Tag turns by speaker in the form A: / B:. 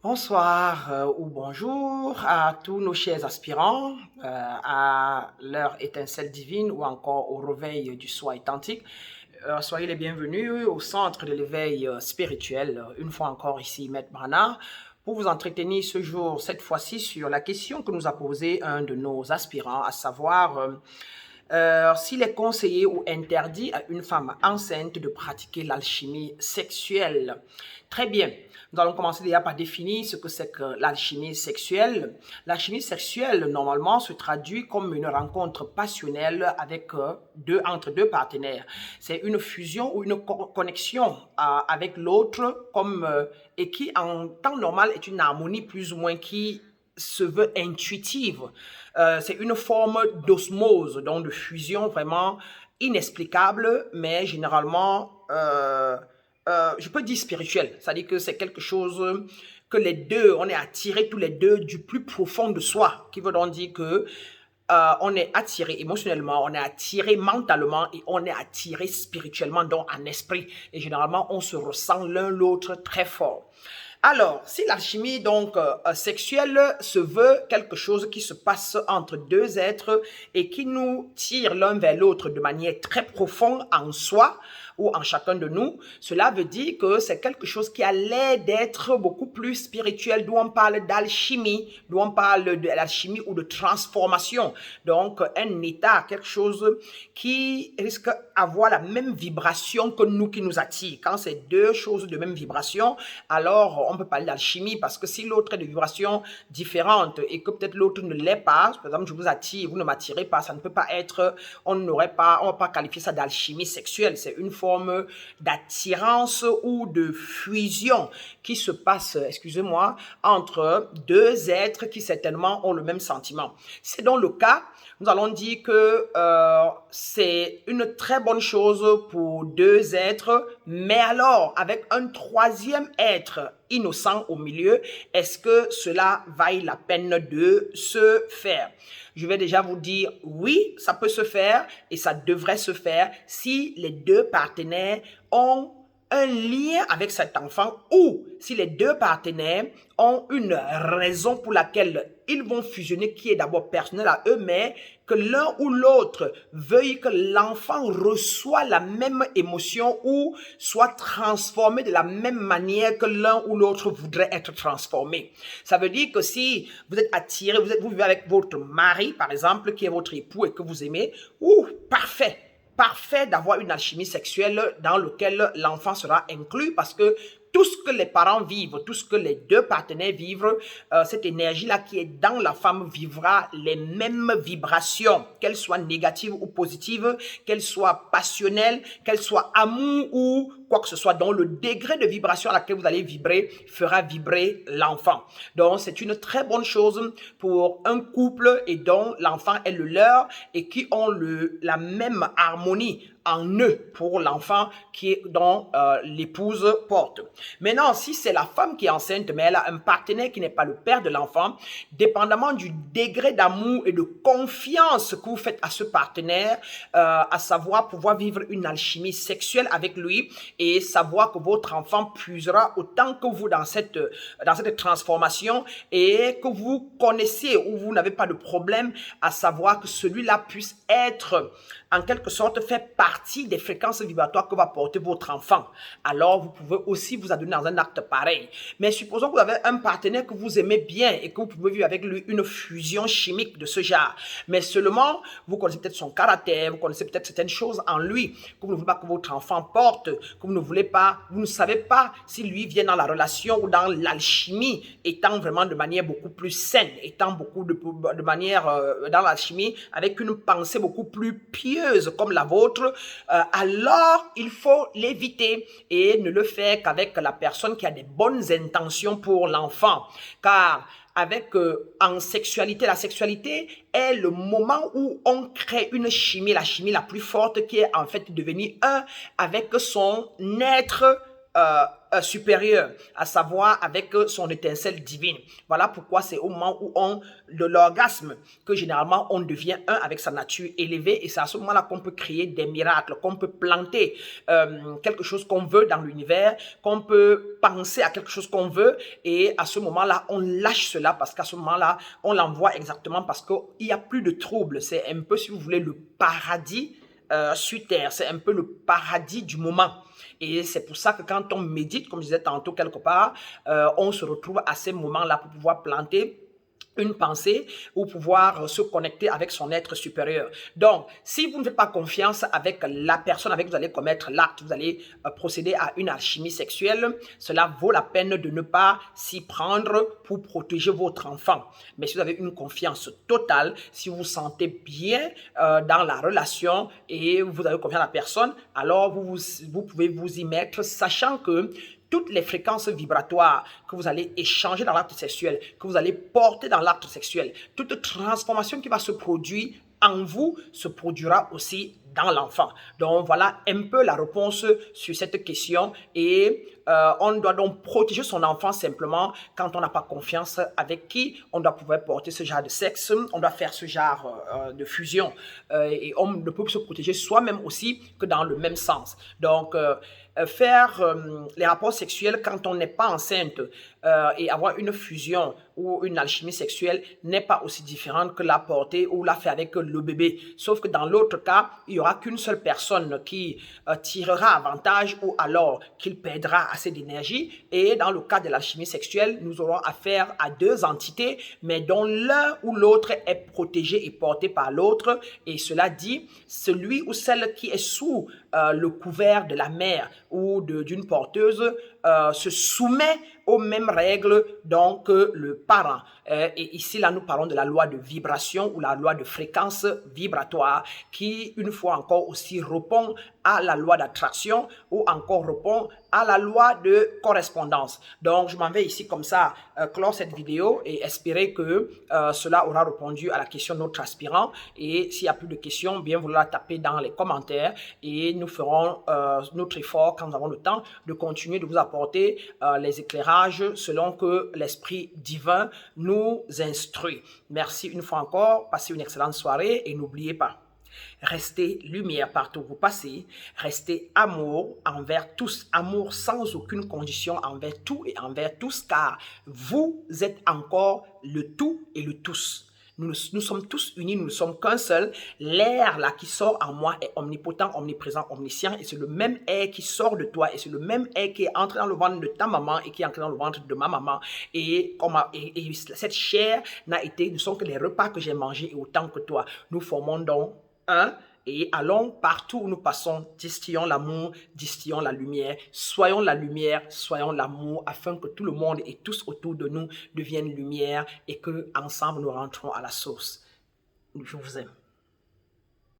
A: Bonsoir ou bonjour à tous nos chers aspirants, à leur étincelle divine ou encore au réveil du soi authentique. Soyez les bienvenus au centre de l'éveil spirituel, une fois encore ici, Maître Brana, pour vous entretenir ce jour, cette fois-ci, sur la question que nous a posée un de nos aspirants, à savoir s'il est conseillé ou interdit à une femme enceinte de pratiquer l'alchimie sexuelle. Très bien. Nous allons commencer déjà par définir ce que c'est que l'alchimie sexuelle. L'alchimie sexuelle, normalement, se traduit comme une rencontre passionnelle entre deux partenaires. C'est une fusion ou une connexion avec l'autre et qui, en temps normal, est une harmonie plus ou moins qui se veut intuitive. C'est une forme d'osmose, donc de fusion vraiment inexplicable, mais généralement, je peux dire spirituelle. C'est-à-dire que c'est quelque chose que les deux, on est attirés tous les deux du plus profond de soi, qui veut donc dire que on est attiré émotionnellement, on est attiré mentalement et on est attiré spirituellement, donc en esprit. Et généralement, on se ressent l'un l'autre très fort. Alors, si l'alchimie sexuelle se veut quelque chose qui se passe entre deux êtres et qui nous tire l'un vers l'autre de manière très profonde en soi ou en chacun de nous, cela veut dire que c'est quelque chose qui a l'air d'être beaucoup plus spirituel, d'où on parle d'alchimie, d'où on parle de l'alchimie ou de transformation. Donc, un état, quelque chose qui risque d'avoir la même vibration que nous qui nous attire. Quand c'est deux choses de même vibration, alors on peut parler d'alchimie parce que si l'autre est de vibration différente et que peut-être l'autre ne l'est pas, par exemple, je vous attire, vous ne m'attirez pas, ça ne peut pas être, on ne va pas qualifier ça d'alchimie sexuelle. C'est une forme d'attirance ou de fusion qui se passe, excusez-moi, entre deux êtres qui certainement ont le même sentiment. C'est dans le cas, nous allons dire que c'est une très bonne chose pour deux êtres, mais alors avec un troisième être innocent au milieu, est-ce que cela vaille la peine de se faire? Je vais déjà vous dire oui, ça peut se faire et ça devrait se faire si les deux partenaires ont un lien avec cet enfant ou si les deux partenaires ont une raison pour laquelle ils vont fusionner qui est d'abord personnelle à eux, mais que l'un ou l'autre veuille que l'enfant reçoit la même émotion ou soit transformé de la même manière que l'un ou l'autre voudrait être transformé. Ça veut dire que si vous êtes attiré, vous vivez avec votre mari, par exemple, qui est votre époux et que vous aimez, parfait. Parfait d'avoir une alchimie sexuelle dans laquelle l'enfant sera inclus parce que tout ce que les parents vivent, tout ce que les deux partenaires vivent, cette énergie-là qui est dans la femme vivra les mêmes vibrations, qu'elles soient négatives ou positives, qu'elles soient passionnelles, qu'elles soient amour ou quoi que ce soit. Donc, le degré de vibration à laquelle vous allez vibrer fera vibrer l'enfant. Donc, c'est une très bonne chose pour un couple et dont l'enfant est le leur et qui ont la même harmonie en eux pour l'enfant dont l'épouse porte. Maintenant, si c'est la femme qui est enceinte, mais elle a un partenaire qui n'est pas le père de l'enfant, dépendamment du degré d'amour et de confiance que vous faites à ce partenaire, à savoir pouvoir vivre une alchimie sexuelle avec lui et savoir que votre enfant puisera autant que vous dans cette transformation et que vous connaissez ou vous n'avez pas de problème à savoir que celui-là puisse être en quelque sorte fait partie des fréquences vibratoires que va porter votre enfant. Alors, vous pouvez aussi vous adonner dans un acte pareil. Mais supposons que vous avez un partenaire que vous aimez bien et que vous pouvez vivre avec lui une fusion chimique de ce genre. Mais seulement, vous connaissez peut-être son caractère, vous connaissez peut-être certaines choses en lui que vous ne voulez pas que votre enfant porte, que vous ne voulez pas, vous ne savez pas si lui vient dans la relation ou dans l'alchimie, étant vraiment de manière beaucoup plus saine, étant beaucoup de manière dans l'alchimie avec une pensée beaucoup plus pieuse comme la vôtre, alors il faut l'éviter et ne le faire qu'avec la personne qui a des bonnes intentions pour l'enfant. Car en sexualité, la sexualité est le moment où on crée une chimie, la chimie la plus forte qui est en fait devenir un avec son être supérieur, à savoir avec son étincelle divine. Voilà pourquoi c'est au moment où de l'orgasme que généralement on devient un avec sa nature élevée, et c'est à ce moment-là qu'on peut créer des miracles, qu'on peut planter quelque chose qu'on veut dans l'univers, qu'on peut penser à quelque chose qu'on veut, et à ce moment-là on lâche cela parce qu'à ce moment-là on l'envoie exactement parce qu'il n'y a plus de trouble. C'est un peu, si vous voulez, le paradis sur terre, c'est un peu le paradis du moment. Et c'est pour ça que quand on médite, comme je disais tantôt quelque part, on se retrouve à ces moments-là pour pouvoir planter une pensée ou pouvoir se connecter avec son être supérieur. Donc, si vous ne faites pas confiance avec la personne avec qui vous allez commettre l'acte, vous allez procéder à une alchimie sexuelle, cela vaut la peine de ne pas s'y prendre pour protéger votre enfant. Mais si vous avez une confiance totale, si vous vous sentez bien dans la relation et vous avez confiance à la personne, alors vous pouvez vous y mettre, sachant que toutes les fréquences vibratoires que vous allez échanger dans l'acte sexuel, que vous allez porter dans l'acte sexuel, toute transformation qui va se produire en vous se produira aussi dans l'enfant. Donc voilà un peu la réponse sur cette question, et on doit donc protéger son enfant simplement quand on n'a pas confiance avec qui on doit pouvoir porter ce genre de sexe, on doit faire ce genre de fusion, et on ne peut se protéger soi-même aussi que dans le même sens. Donc faire les rapports sexuels quand on n'est pas enceinte et avoir une fusion ou une alchimie sexuelle n'est pas aussi différente que la porter ou la faire avec le bébé. Sauf que dans l'autre cas, il n'y aura qu'une seule personne qui tirera avantage ou alors qu'il perdra assez d'énergie. Et dans le cas de l'alchimie sexuelle, nous aurons affaire à deux entités, mais dont l'un ou l'autre est protégé et porté par l'autre. Et cela dit, celui ou celle qui est sous le couvert de la mère ou d'une porteuse se soumet aux mêmes règles donc que le parent. Et ici, là, nous parlons de la loi de vibration ou la loi de fréquence vibratoire qui, une fois encore, aussi répond à la loi d'attraction ou encore répond à la loi de correspondance. Donc, je m'en vais ici comme ça clore cette vidéo et espérer que cela aura répondu à la question de notre aspirant. Et s'il n'y a plus de questions, bien vouloir la taper dans les commentaires et nous ferons notre effort quand nous avons le temps de continuer de vous apporter les éclairages selon que l'Esprit divin nous instruit. Merci une fois encore, passez une excellente soirée et n'oubliez pas, restez lumière partout où vous passez, restez amour envers tous, amour sans aucune condition envers tout et envers tous, car vous êtes encore le tout et le tous. Nous sommes tous unis, nous ne sommes qu'un seul. L'air là qui sort en moi est omnipotent, omniprésent, omniscient, et c'est le même air qui sort de toi, et c'est le même air qui est entré dans le ventre de ta maman et qui est entré dans le ventre de ma maman. Et cette chair ne sont que les repas que j'ai mangés et autant que toi. Nous formons donc un. Et allons partout où nous passons, distillons l'amour, distillons la lumière, soyons l'amour, afin que tout le monde et tous autour de nous deviennent lumière et que ensemble nous rentrons à la source. Je vous aime.